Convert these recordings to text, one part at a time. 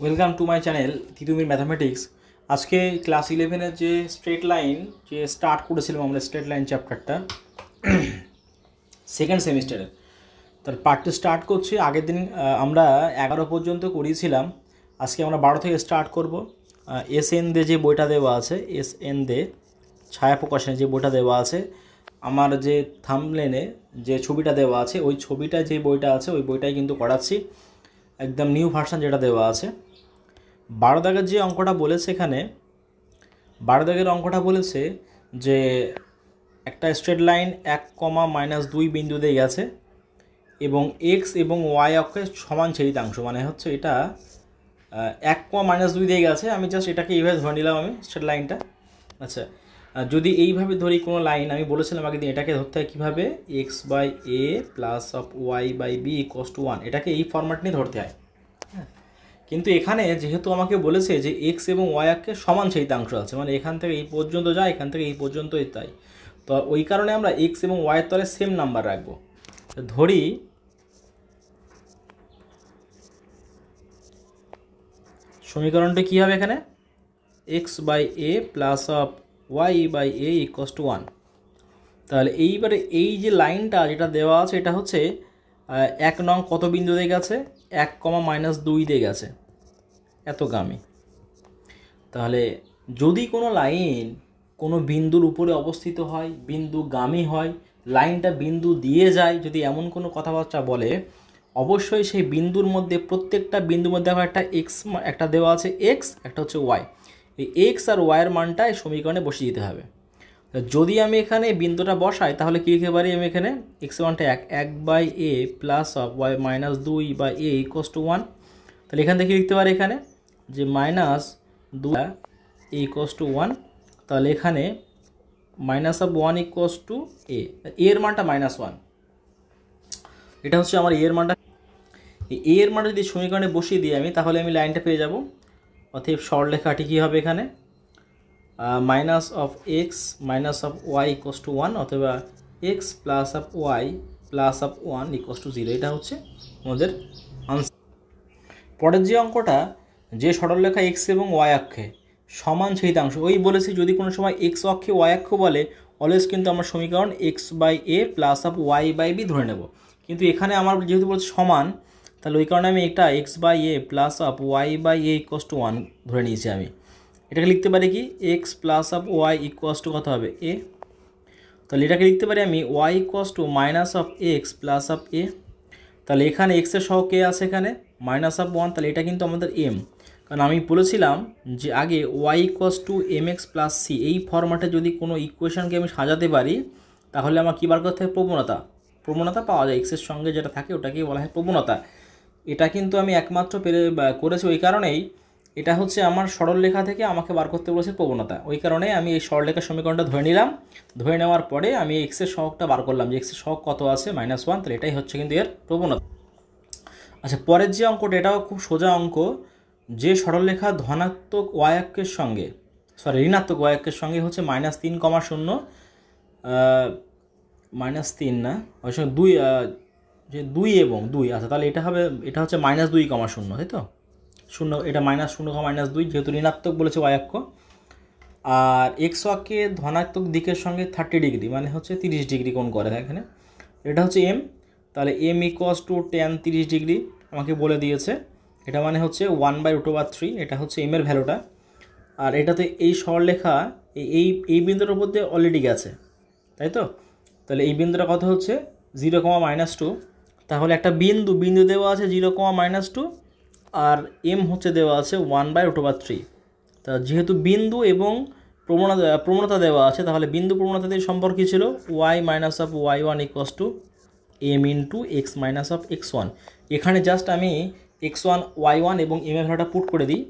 Welcome to my channel Titumir mathematics. আজকে class 11-এর যে straight line যে স্টার্ট করেছিলাম আমরা স্ট্রেট লাইন চ্যাপ্টারটা সেকেন্ড সেমিস্টারের, তার পার্ট টু স্টার্ট করছি। আগের দিন আমরা 11 পর্যন্ত করিয়েছিলাম, আজকে আমরা 12 থেকে স্টার্ট করব। এস এন দে যে বইটা দেওয়া আছে, এস এন দে ছায়া প্রকাশনে যে বইটা দেওয়া আছে, আমার যে থাম্বনেলে যে ছবিটা দেওয়া আছে ওই ছবিটা যে বইটা আছে ওই বইটাই কিন্তু করাচ্ছি, একদম নিউ ভার্সন যেটা দেওয়া আছে। 12 দাগের যে অঙ্কটা বলেছে এখানে, 12 দাগের অঙ্কটা বলেছে যে একটা স্ট্রেট লাইন 1,-2 বিন্দু দিয়ে গেছে এবং এক্স এবং ওয়াই অক্ষের সমান ছেদিতাংশ, মানে হচ্ছে এটা 1,-2 দিয়ে গেছে। আমি জাস্ট এটাকে এইভাবে ধরে নিলাম আমি স্ট্রেট লাইনটা। আচ্ছা, যদি এইভাবে ধরি কোনো লাইন, আমি বলেছিলাম আগের দিন এটাকে ধরতে হয় কীভাবে, X by A plus of Y by B equals to 1, এটাকে এই ফরম্যাট নিয়ে ধরতে হয়। কিন্তু এখানে যেহেতু আমাকে বলেছে যে এক্স এবং ওয়াই অক্ষের সমান ছেদিতাংশ আছে, মানে এখান থেকে এই পর্যন্ত যায়, এখান থেকে এই পর্যন্তই তাই, তো ওই কারণে আমরা এক্স এবং ওয়াইয়ের তলে সেম নাম্বার রাখবো। ধরি সমীকরণটা কী হবে এখানে, X by A plus of Y by A equals to 1। তাহলে এইবারে এই যে লাইনটা যেটা দেওয়া আছে এটা হচ্ছে 1 নং কত বিন্দু দিয়ে গেছে, 1,-2 দিয়ে গেছে এতগামী। তাহলে যদি কোনো লাইন কোনো বিন্দুর উপরে অবস্থিত হয়, বিন্দুগামী হয়, লাইনটা বিন্দু দিয়ে যায়, যদি এমন কোনো কথাবার্তা বলে, অবশ্যই সেই বিন্দুর মধ্যে প্রত্যেকটা বিন্দুর মধ্যে আবার একটা এক্স, একটা দেওয়া আছে এক্স, একটা হচ্ছে ওয়াই, এই এক্স আর ওয়াইয়ের মানটা এই সমীকরণে বসিয়ে দিতে হবে। যদি আমি এখানে বিন্দুটা বসাই তাহলে কী লিখতে পারি, আমি এখানে এক্স মানটা 1 by A plus of Y -2 by A equals to 1। তাহলে এখান থেকে লিখতে পারি এখানে যে -2 ইকুয়ালস টু 1। তাহলে এখানে -1 ইকুয়ালস টু এ, এর মানটা -1, এটা হচ্ছে আমার এর মানটা। এই এর মানটা যদি সমীকরণে বসিয়ে দিই আমি, তাহলে আমি লাইনটা পেয়ে যাব। অতএব সরলরেখাটি কী হবে এখানে, minus of X minus of Y equals to 1, অথবা X plus of Y plus of 1 equals to 0। এটা হচ্ছে আমাদের আনসার। পরের যে অঙ্কটা, যে সরলরেখা এক্স এবং ওয়াই অক্ষে সমান ছেদিতাংশ, ওই বলেছি যদি কোনো সময় এক্স অক্ষে ওয়াই অক্ষ বলে, অলওয়েজ কিন্তু আমরা সমীকরণ X by A plus of Y by B ধরে নেব। কিন্তু এখানে আমার যেহেতু বলছে সমান, তাহলে ওই কারণে আমি এটা x by A plus of Y by A equals to 1 ধরে নিয়েছি আমি। এটাকে লিখতে পারি কি, x plus of Y equals to কত হবে, এ। তাহলে এটাকে লিখতে পারি আমি y equals to minus of x plus of a. তাহলে এখানে এক্সের সহগ কে আছে এখানে -1, তাহলে এটা কিন্তু আমাদের এম, কারণ আমি বলেছিলাম যে আগে Y equals to M X plus C, এই ফরম্যাটে যদি কোনো ইকুয়েশনকে আমি সাজাতে পারি তাহলে আমার কী বার করতে হয়, প্রবণতা পাওয়া যায়। এক্সের সঙ্গে যেটা থাকে ওটাকেই বলা হয় প্রবণতা। এটা কিন্তু আমি একমাত্র করেছি ওই কারণেই, এটা হচ্ছে আমার সরলরেখা থেকে আমাকে বার করতে বলেছে প্রবণতা, ওই কারণে আমি এই সরলরেখার সমীকরণটা ধরে নিলাম। ধরে নেওয়ার পরে আমি এক্সের সহগটা বার করলাম যে এক্সের সহগ কত আছে, -1, তাহলে এটাই হচ্ছে কিন্তু এর প্রবণতা। আচ্ছা, পরের যে অঙ্কটা, এটাও খুব সোজা অঙ্ক। যে সরলরেখা ধনাত্মক ওয়াই অক্ষের সঙ্গে, ঋণাত্মক ওয়াই অক্ষের সঙ্গে হচ্ছে -3,0 -3 না, ওই সঙ্গে 2, যে 2 এবং 2 আছে, তাহলে এটা হবে, এটা হচ্ছে -2,0, তাই তো, 0, এটা -0,-2 যেহেতু ঋণাত্মক বলেছে ওয়াই অক্ষ। আর এক্স অক্ষে ধনাত্মক দিকের সঙ্গে 30 ডিগ্রি, মানে হচ্ছে 30 ডিগ্রি কোণ করে এখানে, এটা হচ্ছে এম। তাহলে M equals to tan 30 degree আমাকে বলে দিয়েছে, এটা মানে হচ্ছে 1/√3, এটা হচ্ছে এম এর ভ্যালুটা। আর এটাতে এই সরলরেখা এই বিন্দুটার উপর দিয়ে অলরেডি গেছে, তাই তো। তাহলে এই বিন্দুটা কত হচ্ছে 0,-2, তাহলে একটা বিন্দু দেওয়া আছে 0,-2, আর এম হচ্ছে দেওয়া আছে 1/√3। তা যেহেতু বিন্দু এবং প্রবণতা দেওয়া আছে, তাহলে বিন্দু প্রবণতা দিয়ে সম্পর্ক ছিল Y minus of y1 equals to M into X minus of x1। এখানে জাস্ট আমি x1 y1 এবং এম এর ভ্যালুটা পুট করে দিই,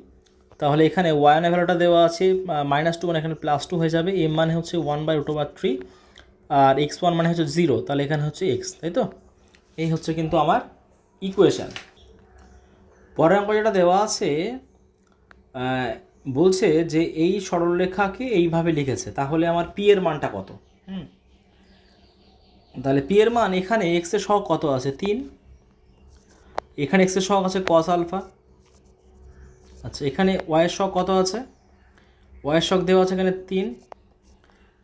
তাহলে এখানে y1 এর ভ্যালুটা দেওয়া আছে -2, মানে এখানে +2 হয়ে যাবে, এম মানে হচ্ছে 1/√3, আর x1 মানে হচ্ছে 0, তাহলে এখানে হচ্ছে x, তাই তো। এই হচ্ছে কিন্তু আমার ইকুয়েশান। পরের অঙ্ক যেটা দেওয়া আছে, বলছে যে এই সরলরেখাকে এইভাবে লিখেছে, তাহলে আমার পি এর মানটা কত। তাহলে পি এর মান, এখানে এক্স এর সহগ কত আছে 3, এখানে এক্স এর সহগ আছে cos আলফা, আচ্ছা, এখানে ওয়াইয়ের শক কত আছে? ওয়াইয়ের শক দেওয়া আছে এখানে 3,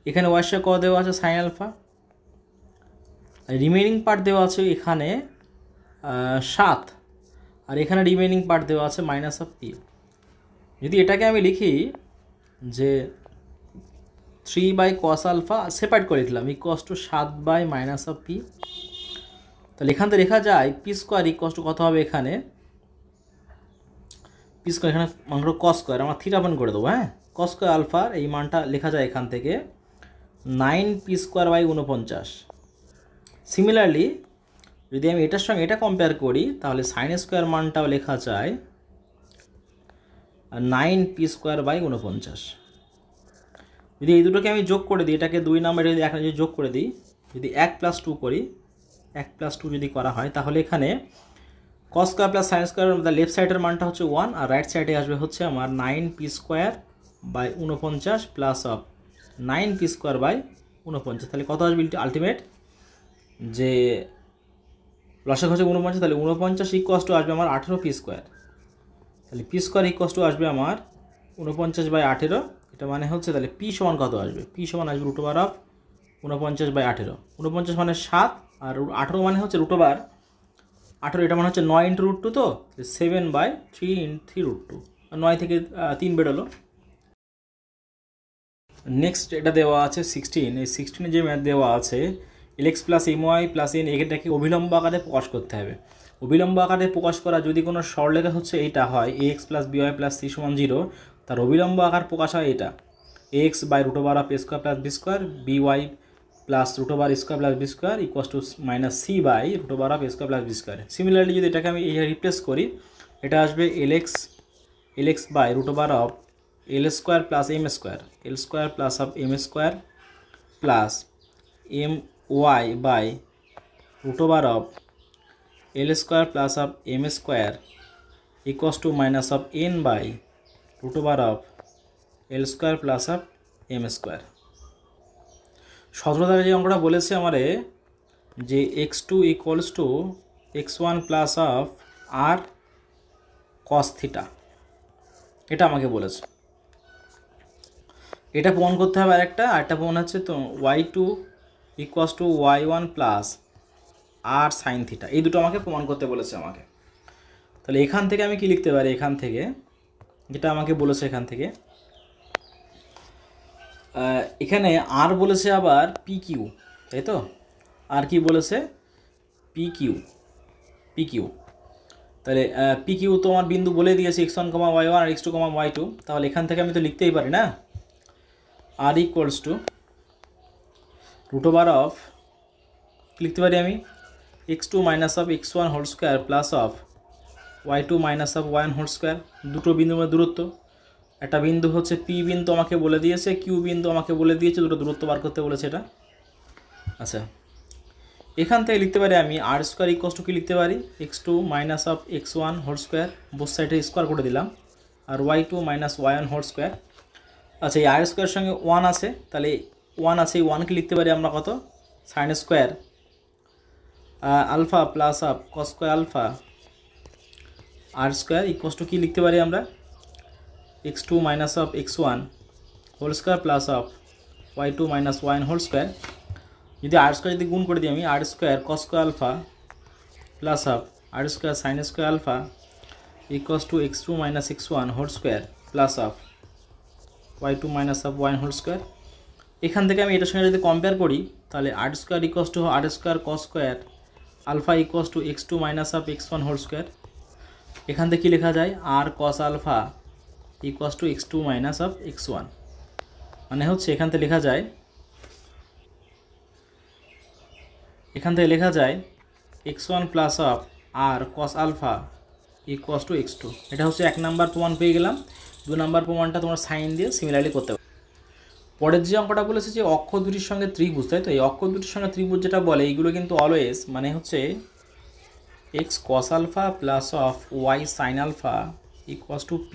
এখানে ওয়াইয়ের শক কত দেওয়া আছে? Sine alpha. রিমেইনিং পার্ট দেওয়া আছে এখানে 7, আর এখানে রিমেইনিং পার্ট দেওয়া আছে মাইনাস অফ পি। যদি এটাকে আমি লিখি যে 3/cos আলফা সেপারেট করে লিখলাম equals to 7 minus of P, তাহলে এখান থেকে লেখা যায় পি স্কোয়ার ইকুয়াস টু কত হবে? এখানে পি স্কোয়ার, এখানে মানটা কস স্কোয়ার, আমরা থিটা মান করে দেবো। হ্যাঁ, কস স্কোয়ার আলফার এই মানটা লেখা যায় এখান থেকে 9p²/49। সিমিলারলি যদি আমি এটার সঙ্গে এটা কম্পেয়ার করি তাহলে সাইন স্কোয়ার মানটাও লেখা যায় 9p²/49। যদি এই দুটোকে আমি যোগ করে দিই, এটাকে 2 নাম্বার যদি এখানে যদি যোগ করে দিই, যদি 1+2 করি, 1+2 যদি করা হয় তাহলে এখানে cos square plus sine square left সাইডের মানটা হচ্ছে 1, আর রাইট সাইডে আসবে হচ্ছে আমার 9p²/49 প্লাস অফ 9p²/49। তাহলে কত আসবে আলটিমেট? যে লসাগু হচ্ছে 49, তাহলে 49 ইকুয়াস টু আসবে আমার 18p²। তাহলে p² ইকুয়াস টু আসবে আমার 49/18। এটা মানে হচ্ছে তাহলে p সমান কত আসবে? p সমান আসবে √49/18। 49 মানে 7, আর 18 মানে হচ্ছে √18। এটা মানে হচ্ছে 9 × √2, তো 7/3 × 3√2, 9 থেকে 3 বেরোলো। নেক্সট এটা দেওয়া আছে 16। এই 16 যে ম্যাথ দেওয়া আছে lx + my + n, এটাকে অভিলম্ব আকারে প্রকাশ করতে হবে। অভিলম্ব আকারে প্রকাশ করা যদি কোনো সরলরেখা হচ্ছে এইটা হয় ax + by + c = 0, তার অভিলম্ব আকার প্রকাশ হয় এটা ax/√a² + b² by + √a² + b² equals to -c/√a² + b²। Similarly যদি এটাকে আমি এই রিপ্লেস করি, এটা আসবে lx /√a L² + m² L² plus of m² plus my/√a L² plus of m² equals to minus of n/√a L² plus of m²। 17 যে অঙ্কটা বলেছে আমারে যে x2 equals to x1 plus of r cos theta, এটা আমাকে বলেছে। এটা প্রমাণ করতে হবে। আরেকটা প্রমাণ হচ্ছে তো y2 equals to y1 plus r sin theta, এই দুটো আমাকে প্রমাণ করতে বলেছে আমাকে। তাহলে এখান থেকে আমি কি লিখতে পারি? এখান থেকে যেটা আমাকে বলেছে, এখান থেকে এখানে r বলেছে আবার pq, তাই তো? আর কি বলেছে? pq। তাহলে pq তো আমার বিন্দু বলে দিয়েছে x1, y1 আর x2, y2। তাহলে এখান থেকে আমি তো লিখতেই পারি না, r equals to √a লিখতে পারি আমি x2 minus of x1 whole square plus of y2 minus of y1 whole square। দুটো বিন্দুর মধ্যে দূরত্ব, একটা বিন্দু হচ্ছে p বিন্দু আমাকে বলে দিয়েছে, q বিন্দু আমাকে বলে দিয়েছে, দুটো দূরত্ব বার করতে বলেছে এটা। আচ্ছা, এখান থেকে লিখতে পারি আমি r² ইকুয়াস টু কি লিখতে পারি? x2 minus of x1 whole square, both সাইডে স্কোয়ার করে দিলাম, আর y2 minus y1 whole square। আচ্ছা, এই r² সঙ্গে 1 আছে, তাহলে 1 আছে, এই 1কে লিখতে পারি আমরা কত? Sine square alpha plus of cos square alpha r² equals to কি লিখতে পারি আমরা? x2 minus of x1 whole square plus of y2 minus y1 whole square। যদি r² যদি গুণ করে দিই আমি, r² cos square alpha plus of r² sin square alpha equals to x2 minus x1 whole square plus of y2 minus of y1 whole square। এখান থেকে আমি এটার সঙ্গে যদি কম্পেয়ার করি তাহলে r² equals to r² cos square alpha equals to x2 minus of x1 whole square। এখান থেকে কি লেখা যায়? r cos alpha equals to x2 minus of x1, মানে হচ্ছে এখান থেকে লেখা যায় x1 plus of r cos alpha equals to x2। এটা হচ্ছে 1 নাম্বার প্রমাণ পেয়ে গেলাম। 2 নাম্বার প্রমাণটা তোমরা সাইন দিয়ে সিমিলারলি করতে পারো। পরের যে অঙ্কটা বলেছে যে অক্ষ দুটির সঙ্গে ত্রিভুজ, তাই তো? এই অক্ষ দুটির সঙ্গে ত্রিভুজ যেটা বলে এইগুলো কিন্তু অলওয়েজ মানে হচ্ছে x cos alpha plus of y sin alpha equals to p।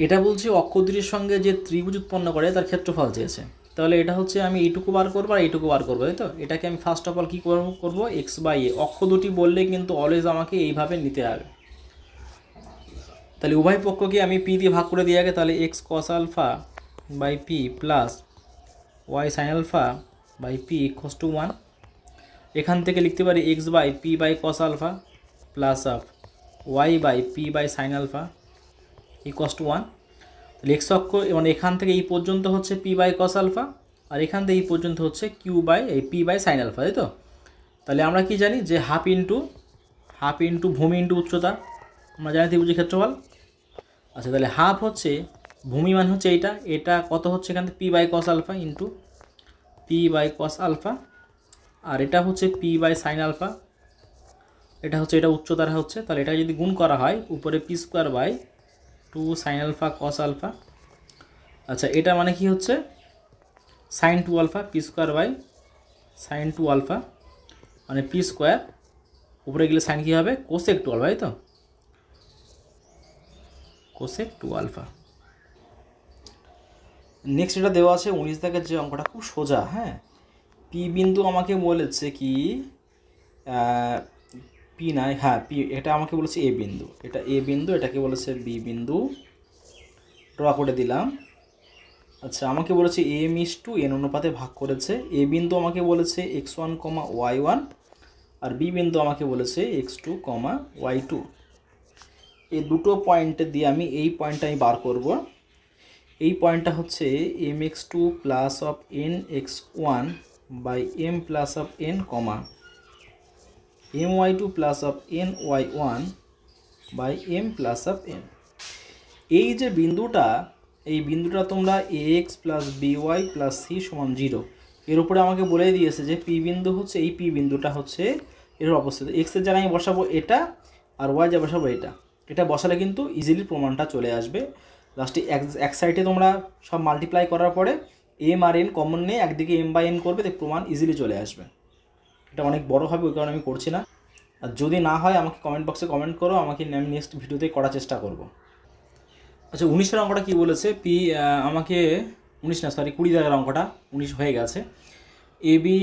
এটা বলছে অক্ষ দুটির সঙ্গে যে ত্রিভুজ উৎপন্ন করে তার ক্ষেত্রফল চেয়েছে। তাহলে এটা হচ্ছে আমি এইটুকু বার করবো আর এইটুকু বার করবো, তাই তো? এটাকে আমি ফার্স্ট অফ অল কী করবো? x/a। অক্ষ দুটি বললে কিন্তু অলওয়েজ আমাকে এইভাবে নিতে হবে, তাহলে উভয় পক্ষকে আমি পি দিয়ে ভাগ করে দিয়ে আগে, তাহলে X cos alpha by P plus Y sine alpha by P equals to 1। এখান থেকে লিখতে পারি X by P by cos alpha plus of Y by P by sine alpha equals to 1। তাহলে এক্স অক্ষ মানে এখান থেকে এই পর্যন্ত হচ্ছে পি বাই কস আলফা, আর এখান থেকে এই পর্যন্ত হচ্ছে কিউ বাই এই পি বাই সাইন আলফা, তাই তো? তাহলে আমরা কি জানি যে হাফ ইন্টু ভূমি ইন্টু উচ্চতা, আমরা জানি ত্রিভুজের ক্ষেত্রফল। আচ্ছা, তাহলে হাফ হচ্ছে ভূমি মানে হচ্ছে এটা কত হচ্ছে এখান থেকে p by cos alpha into p by cos alpha, আর এটা হচ্ছে পি বাই সাইন আলফা, এটা হচ্ছে এটা উচ্চতার হচ্ছে। তাহলে এটা যদি গুণ করা হয় উপরে P square by 2 sine alpha cos alpha. আচ্ছা, এটা মানে কি হচ্ছে sine 2 alpha, P square by sine 2 alpha মানে পি স্কোয়ার, উপরে গেলে সাইন কী হবে কোসেক 2 আলফা, তাই তো? Cosec 2 alpha. নেক্সট এটা দেওয়া আছে 19 দাগের যে অঙ্কটা, খুব সোজা। হ্যাঁ, পি বিন্দু আমাকে বলেছে কি পি নাই, হ্যাঁ পি, এটা আমাকে বলেছে এ বিন্দু, এটা এ বিন্দু, এটাকে বলেছে বি বিন্দু, ড্র করে দিলাম। আচ্ছা, আমাকে বলেছে এম ইস টু এন অনুপাতে ভাগ করেছে। এ বিন্দু আমাকে বলেছে x1, y1, আর বি বিন্দু আমাকে বলেছে x2, y2। এই দুটো পয়েন্টে দিয়ে আমি এই পয়েন্টটা আমি বার করব। এই পয়েন্টটা হচ্ছে mx2 plus of nx1 by m plus of n, my2 plus of ny1 by m plus of n। এই যে বিন্দুটা, এই বিন্দুটা তোমরা ax plus by plus c সমান 0, এর উপরে আমাকে বলে দিয়েছে যে পি বিন্দু হচ্ছে এই পি বিন্দুটা হচ্ছে এর অবস্থিত। এক্সের জায়গায় আমি বসাবো এটা, আর ওয়াই যা বসাবো এটা বসালে কিন্তু ইজিলি প্রমাণটা চলে আসবে। লাস্টে এক সাইডে তোমরা সব মাল্টিপ্লাই করার পরে এম আর এন কমন নিয়ে একদিকে এম বাই এন করবে, তো প্রমাণ ইজিলি চলে আসবে। এটা অনেক বড় হবে, ওই কারণে আমি করছি না। আর যদি না হয় আমাকে কমেন্ট বক্সে কমেন্ট করো, আমি নেক্সট ভিডিওতে করার চেষ্টা করব। আচ্ছা, 19-এর অঙ্কটা কী বলেছে? পি আমাকে 19 না, সরি 20 দাগের অঙ্কটা 19 হয়ে গেছে। A B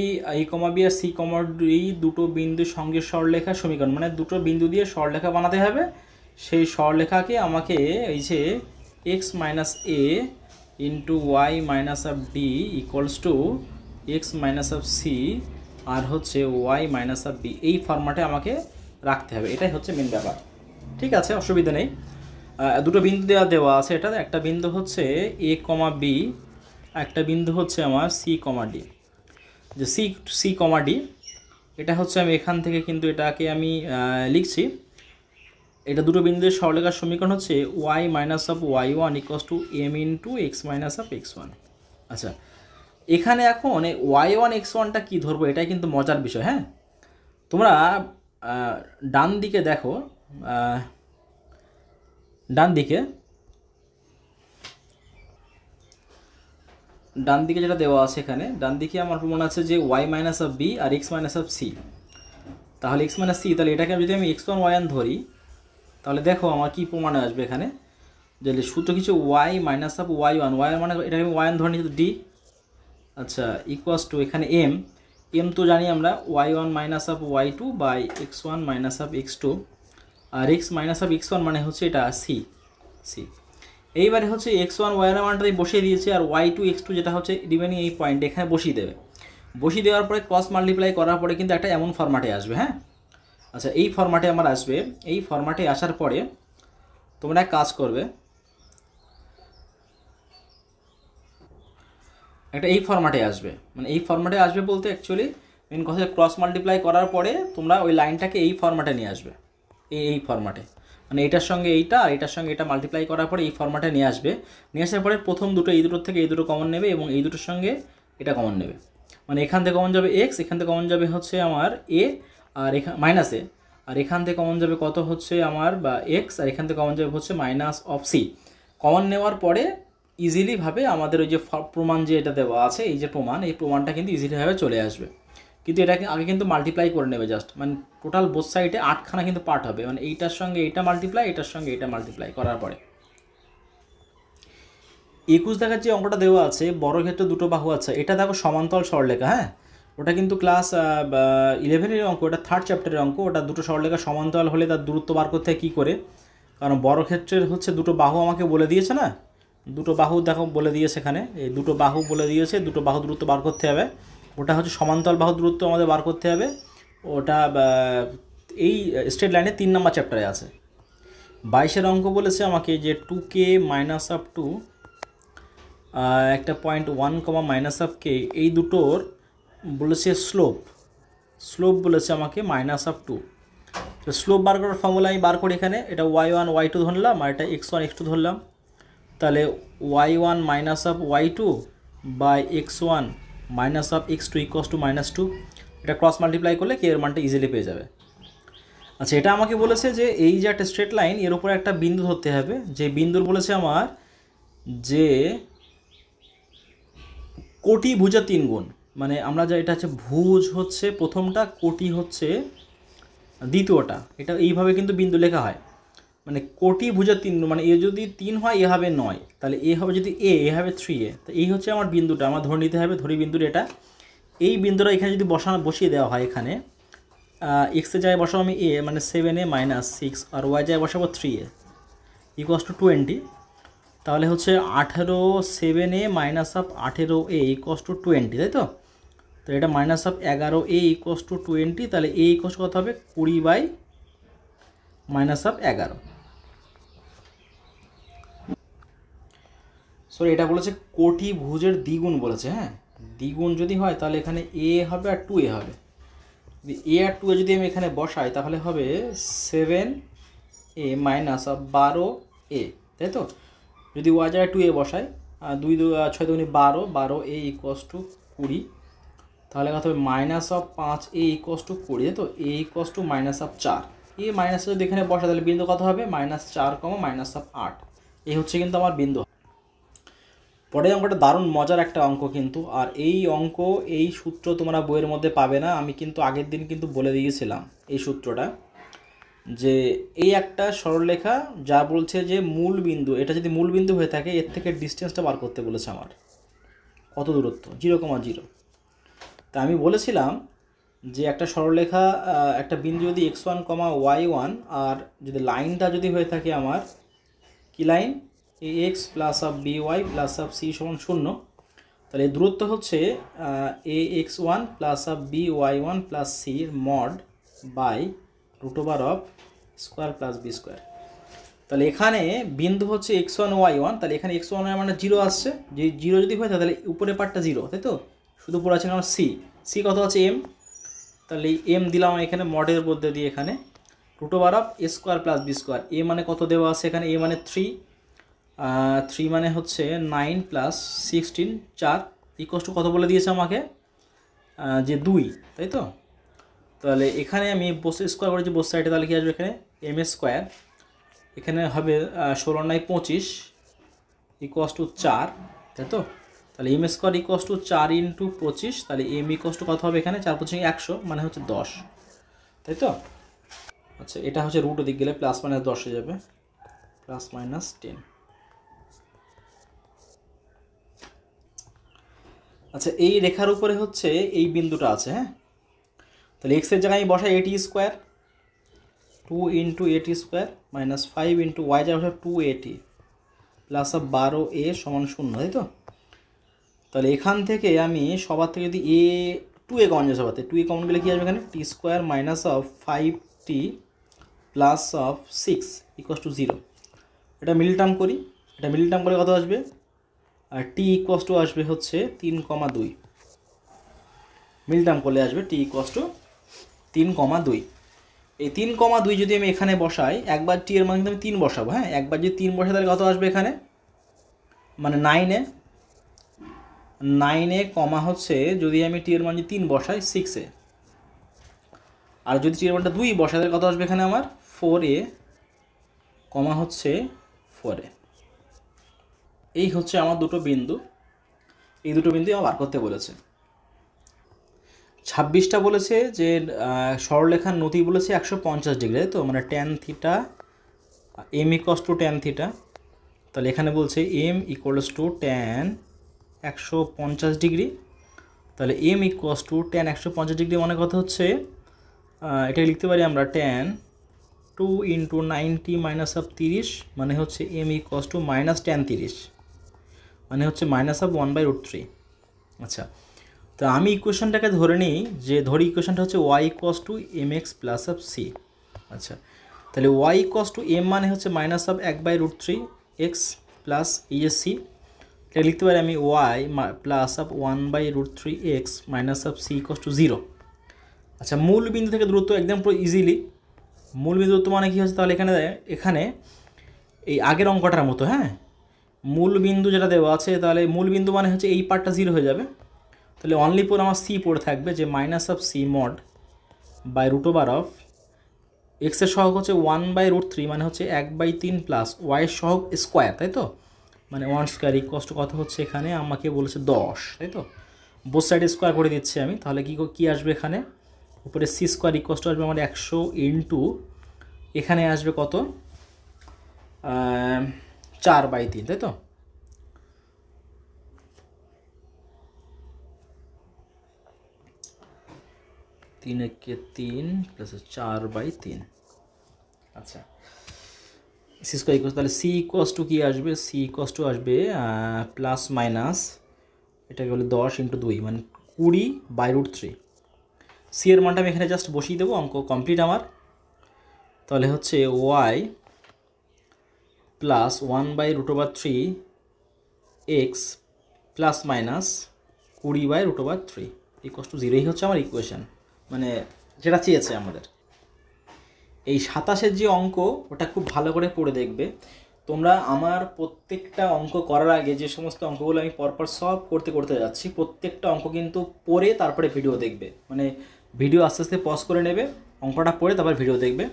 B R C D দুটো বিন্দুর সঙ্গে সরলরেখা সমীকরণ, মানে দুটো বিন্দু দিয়ে সরলরেখা বানাতে হবে। সেই সরলরেখাকে আমাকে এই যে x minus a into y minus of d equals to x minus of c আর হচ্ছে ওয়াই মাইনাস অফ বি, এই ফরম্যাটে আমাকে রাখতে হবে। এটাই হচ্ছে মেন ব্যাপার। ঠিক আছে, অসুবিধা নেই। দুটো বিন্দু দেওয়া আছে। এটা একটা বিন্দু হচ্ছে এ কমা বি, একটা বিন্দু হচ্ছে আমার সি কমা ডি। যে সি কমা ডি, এটা হচ্ছে আমি এখান থেকে কিন্তু এটাকে আমি লিখছি। এটা দুটো বিন্দুর সরলরেখার সমীকরণ হচ্ছে Y minus of Y one equals to M into X minus of X one. আচ্ছা, এখানে এখন ওয়াই ওয়ান এক্স ওয়ানটা কী ধরবো, এটাই কিন্তু মজার বিষয়। হ্যাঁ, তোমরা ডান দিকে দেখো, ডান দিকে যেটা দেওয়া আছে এখানে, ডান দিকে আমার প্রমাণ আছে যে ওয়াই মাইনাস অফ বি আর এক্স মাইনাস অফ সি। তাহলে এক্স মাইনাস সি, তাহলে এটাকে যদি আমি x1 y1 ধরি, তাহলে দেখো আমার কি প্রমাণে আসবে এখানে, যে সূত্র কিছু ওয়াই মাইনাস অফ y1, মানে এটাকে আমি y1 ধরে নিচ্ছি ডি। আচ্ছা, ইকুয়ালস টু এখানে এম তো জানি আমরা y1 minus of y2 by x1 minus of x2, আর x মাইনাস অফ x1 মানে হচ্ছে এটা সি। এইবারে হচ্ছে x1 y1 মানটাই বসিয়ে দিয়েছে, আর y2 x2 যেটা হচ্ছে রিমেনিং এই পয়েন্ট এখানে বসিয়ে দেবে। বসিয়ে দেওয়ার পরে ক্রস মাল্টিপ্লাই করার পরে কিন্তু একটা এমন ফরম্যাটে আসবে। হ্যাঁ, আচ্ছা, এই ফরম্যাটে আমার আসবে। এই ফরম্যাটে আসার পরে তোমরা এক কাজ করবে, একটা এই ফরম্যাটে আসবে, মানে এই ফরম্যাটে আসবে বলতে অ্যাকচুয়ালি মেন কথা ক্রস মাল্টিপ্লাই করার পরে তোমরা ওই লাইনটাকে এই ফরম্যাটে নিয়ে আসবে। এই ফরম্যাটে মানে এইটার সঙ্গে এইটা আর এটার সঙ্গে এটা মাল্টিপ্লাই করার পরে এই ফরম্যাটে নিয়ে আসবে। নিয়ে আসার পরে প্রথম দুটো এই দুটোর থেকে এই দুটো কমন নেবে এবং এই দুটোর সঙ্গে এটা কমন নেবে। মানে এখান থেকে কমন যাবে এক্স, এখান থেকে কমন যাবে হচ্ছে আমার এ, আর এখানে মাইনাস এ, আর এখান থেকে কমন যাবে কত হচ্ছে আমার বা এক্স, আর এখান থেকে কমন যাবে হচ্ছে মাইনাস অফ সি। কমন নেওয়ার পরে ইজিলিভাবে আমাদের ওই যে প্রমাণ যে এটা দেওয়া আছে, এই যে প্রমাণ, এই প্রমাণটা কিন্তু ইজিলিভাবে চলে আসবে। কিন্তু এটাকে আগে কিন্তু মাল্টিপ্লাই করে নেবে জাস্ট, মানে টোটাল বোথ সাইডে 8খানা কিন্তু পার্ট হবে, মানে এইটার সঙ্গে এইটা মাল্টিপ্লাই, এটার সঙ্গে এটা মাল্টিপ্লাই করার পরে 21 দেখার যে অঙ্কটা দেওয়া আছে, বর্গক্ষেত্র দুটো বাহু আছে। এটা দেখো সমান্তরাল সরলরেখা। হ্যাঁ, ওটা কিন্তু ক্লাস 11-এর অঙ্ক, ওটা 3rd চ্যাপ্টারের অঙ্ক। ওটা দুটো সরলরেখা সমান্তরাল হলে তার দূরত্ব বার করতে হয় কী করে, কারণ বর্গক্ষেত্রের হচ্ছে দুটো বাহু আমাকে বলে দিয়েছে না, দুটো বাহু দেখো বলে দিয়েছে এখানে, এই দুটো বাহু বলে দিয়েছে, দুটো বাহু দূরত্ব বার করতে হবে। ওটা হচ্ছে সমান্তরাল বাহু দূরত্ব আমাদের বার করতে হবে, ওটা এই স্ট্রেট লাইনে 3 নম্বর চ্যাপ্টারে আছে। 22-এর অঙ্ক বলেছে আমাকে যে 2k মাইনাস অফ 2 একটা পয়েন্ট 1 কমা মাইনাস অফ কে, এই দুটোর বলেছে স্লোপ বলেছে আমাকে মাইনাস অফ 2। তো স্লোপ বার করার ফর্মুলা আমি বার করি এখানে, এটা y1 y2 ধরলাম আর এটা x1 x2 ধরলাম। তাহলে y1 minus of y2 by x1 minus of x2 equals to -2। এটা ক্রস মাল্টিপ্লাই করলে কে এর মানটা ইজিলি পেয়ে যাবে। আচ্ছা, এটা আমাকে বলেছে যে এই যে একটা স্ট্রেট লাইন, এর উপরে একটা বিন্দু ধরতে হবে, যে বিন্দুর বলেছে আমার যে কোটি ভুজা 3 গুণ, মানে আমরা যা এটা হচ্ছে ভুজ হচ্ছে প্রথমটা, কোটি হচ্ছে দ্বিতীয়টা, এটা এইভাবে কিন্তু বিন্দু লেখা হয়, মানে কোটি ভুজা 3 মানে এ যদি 3 হয় এ হবে 9, তাহলে এ হবে যদি এ হবে 3a। তো এই হচ্ছে আমার বিন্দুটা, আমার ধরে নিতে হবে, ধরি বিন্দুর এটা, এই বিন্দুটা এখানে যদি বসিয়ে দেওয়া হয়, এখানে এক্সের জায়গায় বসাবো আমি এ মানে 7a মাইনাস 6, আর ওয়াই জায়গায় বসাবো 3a ইকুয়ালস টু 20। তাহলে হচ্ছে 18 7a minus of 18a equals to 20, তাই তো? তো এটা minus of 11a equals to 20, তাহলে a ইকুয়ালস কত হবে 20 বাই মাইনাস অফ 11। সরি, এটা বলেছে কোটি ভুজের দ্বিগুণ বলেছে, হ্যাঁ দ্বিগুণ যদি হয় তাহলে এখানে a হবে আর 2a হবে। যদি a আর 2a যদি আমি এখানে বসাই তাহলে হবে 7a মাইনাস অফ 12a, তাই তো? যদি ওয়াই জায়গায় 2a বসাই, 2 6 2 12, 12a ইকুয়ালস টু 20, তাহলে কত হবে minus of 5a equals to 20, তাই তো? a equals to minus of 4, এই মাইনাস যদি এখানে বসাই তাহলে বিন্দু কত হবে -4 মাইনাস অফ 8। এই হচ্ছে কিন্তু আমার বিন্দু। পরের অঙ্কটা দারুণ মজার একটা অঙ্ক কিন্তু, আর এই অঙ্ক এই সূত্র তোমরা বইয়ের মধ্যে পাবে না, আমি কিন্তু আগের দিন কিন্তু বলে দিয়েছিলাম এই সূত্রটা, যে এই একটা সরলরেখা যা বলছে যে মূল বিন্দু, এটা যদি মূল বিন্দু হয়ে থাকে এর থেকে ডিস্টেন্সটা বার করতে বলেছে আমার, কত দূরত্ব 0,0। তা আমি বলেছিলাম যে একটা সরলরেখা, একটা বিন্দু যদি x1, y1, আর যদি লাইনটা যদি হয়ে থাকে আমার কি line ax plus of by plus of c সমান 0, তাহলে এই দূরত্ব হচ্ছে ax1 plus of by1 plus c mod by √over of square plus B square. তাহলে এখানে বিন্দু হচ্ছে x1 y1, তাহলে এখানে x1 y মানে 0 আসছে, যে 0 যদি হয় তাহলে উপরে পার্টটা 0, তাই তো? শুধু পড়ে আছে আমার c কত আছে m, তাহলে m দিলাম এখানে মডের মধ্যে দিয়ে, এখানে √over of a square plus B square. a মানে কত দেওয়া আছে এখানে, a মানে 3 মানে হচ্ছে 9 প্লাস 16 4 ইকুয়ালস টু কত বলে দিয়েছে আমাকে, যে 2, তাই তো? তাহলে এখানে আমি স্কোয়ার করেছি বোথ সাইডে, তাহলে কি আসবে এখানে m স্কোয়ার, এখানে হবে 16 9 25 ইকুয়ালস টু 4, তাই তো? তাহলে m square equals to 4 into 25, তাহলে m ইকুয়ালস টু কত হবে এখানে 4 25 100 মানে হচ্ছে 10, তাই তো? আচ্ছা, এটা হচ্ছে রুট দিক গেলে প্লাস মাইনাস 10 হয়ে যাবে, প্লাস মাইনাস 10। আচ্ছা, এই রেখার উপরে হচ্ছে এই বিন্দুটা আছে, হ্যাঁ? তাহলে x এর জায়গায় আমি বসাই at square, 2 into at square minus 5 into y জায়গায় বসাই 2at প্লাস অফ 12a সমান 0, তাই তো? তাহলে এখান থেকে আমি সবার থেকে যদি 2a কমন যায়, সবার থেকে 2a কমন গেলে কী আসবে এখানে t square minus of 5t plus of 6 equals to 0। এটা মিডল টার্ম করি, এটা মিডল টার্ম করে কত আসবে, আর t ইকুয়ালস টু আসবে হচ্ছে 3,2, মিডল টার্ম করলে আসবে t ইকুয়ালস টু 3,2। এই 3,2 যদি আমি এখানে বসাই, একবার t এর মান কিন্তু আমি 3 বসাবো, হ্যাঁ একবার যদি 3 বসাই তাহলে কত আসবে এখানে, মানে 9 কমা হচ্ছে যদি আমি t এর মান যদি 3 বসাই 6 আর যদি t এর মানটা 2 বসাই তাহলে কত আসবে এখানে আমার 4a কমা হচ্ছে 4a। এই হচ্ছে আমার দুটো বিন্দু, এই দুটো বিন্দু আমার বার করতে বলেছে। 26টা বলেছে যে সরলরেখার নতি বলেছে 150 ডিগ্রি, তাই তো? মানে tan theta m equals to tan theta, তাহলে এখানে বলছে m equals to tan 150 degree, তাহলে m equals to tan 150 degree মানে কত হচ্ছে, এটা লিখতে পারি আমরা tan two into 90 minus of 30 মানে হচ্ছে M equals to minus tan 30 মানে হচ্ছে মাইনাস অফ 1/√3। আচ্ছা, তো আমি ইকুয়েশনটাকে ধরে নিই, যে ধরি ইকুয়েশনটা হচ্ছে Y equals to M X plus of C. আচ্ছা, তাহলে ওয়াই ইকোয়াস টু এম মানে হচ্ছে মাইনাস অফ 1/√3 এক্স প্লাস এই যে সি, এটা লিখতে পারি আমি Y plus of 1/√3 X minus of C equals to 0। আচ্ছা, মূল বিন্দু থেকে দূরত্ব একদম পুরো ইজিলি, মূল বিন্দু দূরত্ব মানে কী হচ্ছে, তাহলে এখানে এই আগের অঙ্কটার মতো, হ্যাঁ, মূল বিন্দু যেটা দেওয়া আছে, তাহলে মূল বিন্দু মানে হচ্ছে এই পার্টটা 0 হয়ে যাবে, তাহলে অনলি পর আমার সি পড়ে থাকবে যে minus of C mod by √over of এক্সের সহগ হচ্ছে 1/√3 মানে হচ্ছে 1/3 প্লাস ওয়াইয়ের সহগ স্কোয়ার, তাই তো, মানে 1 স্কোয়ার ইকুয়াস টু কত হচ্ছে, এখানে আমাকে বলেছে 10, তাই তো, বোথ সাইডে স্কোয়ার করে দিচ্ছি আমি, তাহলে কি আসবে এখানে, উপরে সি স্কোয়ার ইকুয়াস টু আসবে আমার 100 ইন্টু এখানে আসবে কত 4/3, তাই তো, তিন একে 3 প্লাস 4/3। আচ্ছা, সি স্কোয়ার ইকুয়াস, তাহলে সি ইকুয়াস টু কী আসবে, সি ইকুয়াস টু আসবে প্লাস মাইনাস এটাকে বলে 10 ইন্টু 2 মানে 20/√3। সি এর মানটা আমি এখানে জাস্ট বসিয়ে দেবো, অঙ্ক কমপ্লিট আমার। তাহলে হচ্ছে Y plus 1/√3 X plus minus 20/√3 equals to 0, এই হচ্ছে আমার ইকুয়েশান, মানে যেটা চেয়েছে আমাদের। এই 27-এর যে অঙ্ক, ওটা খুব ভালো করে পড়ে দেখবে তোমরা। আমার প্রত্যেকটা অঙ্ক করার আগে যে সমস্ত অঙ্কগুলো আমি পরপর সলভ করতে যাচ্ছি, প্রত্যেকটা অঙ্ক কিন্তু পড়ে তারপরে ভিডিও দেখবে, মানে ভিডিও আস্তে আস্তে পজ করে নেবে, অঙ্কটা পড়ে তারপর ভিডিও দেখবে,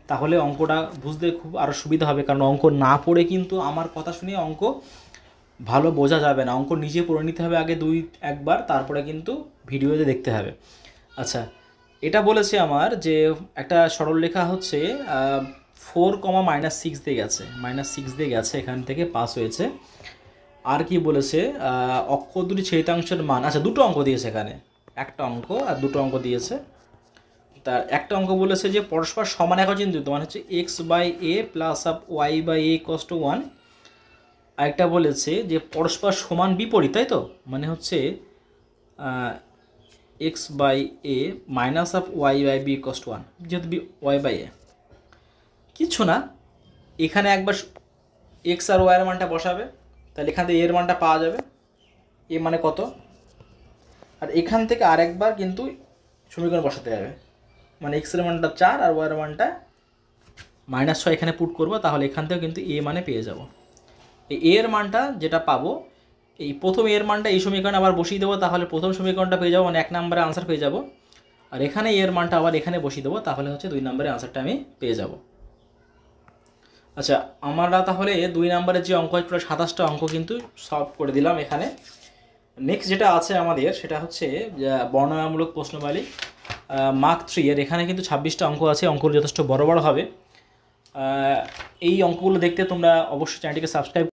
তাহলে অঙ্কটা বুঝতে খুব আরও সুবিধা হবে। কারণ অঙ্ক না পড়ে কিন্তু আমার কথা শুনে অঙ্ক ভালো বোঝা যাবে না, অঙ্ক নিজে পড়ে নিতে হবে আগে 2-1 বার, তারপরে কিন্তু ভিডিওতে দেখতে হবে। আচ্ছা, এটা বলেছে আমার যে একটা সরলরেখা হচ্ছে 4, -6 দিয়ে গেছে, -6 দিয়ে গেছে, এখান থেকে পাস হয়েছে। আর কি বলেছে, অক্ষ দুটি ছেদিতাংশের মান, আচ্ছা দুটো অঙ্ক দিয়েছে এখানে, একটা অঙ্ক আর দুটো অঙ্ক দিয়েছে। তার একটা অঙ্ক বলেছে যে পরস্পর সমান একক চিহ্নিত, মানে হচ্ছে x/a plus of y/a equals to 1। আরেকটা বলেছে যে পরস্পর সমান বিপরীত, তাই তো, মানে হচ্ছে x/a minus of y/b equals to 1, যেহেতু y/a কিছু না, এখানে একবার এক্স আর ওয়াইয়ের মানটা বসাবে, তাহলে এখান থেকে এর মানটা পাওয়া যাবে, এ মানে কত, আর এখান থেকে আরেকবার কিন্তু সমীকরণ বসাতে হবে, মানে এক্সের মানটা 4 আর ওয়াইয়ের মানটা -6 এখানে পুট করবো, তাহলে এখান থেকেও কিন্তু এ মানে পেয়ে যাব। এই এর মানটা যেটা পাবো, এই প্রথম এর মানটা এই সমীকরণে আবার বসিয়ে দেবো, তাহলে প্রথম সমীকরণটা পেয়ে যাবো, মানে 1 নম্বরে আনসার পেয়ে যাব। আর এখানে এর মানটা আবার এখানে বসিয়ে দেবো, তাহলে হচ্ছে 2 নম্বরে আনসারটা আমি পেয়ে যাব। আচ্ছা, আমরা তাহলে 2 নম্বরের যে অঙ্ক, পুরো 27টা অঙ্ক কিন্তু সলভ করে দিলাম এখানে। নেক্সট যেটা আছে আমাদের, সেটা হচ্ছে বর্ণনামূলক প্রশ্নমালী মার্ক 3 এর, এখানে কিন্তু 26টা অঙ্ক আছে, অঙ্কগুলো যথেষ্ট বড় বড় হবে। এই অঙ্কগুলো দেখতে তোমরা অবশ্যই চ্যানেলটিকে সাবস্ক্রাইব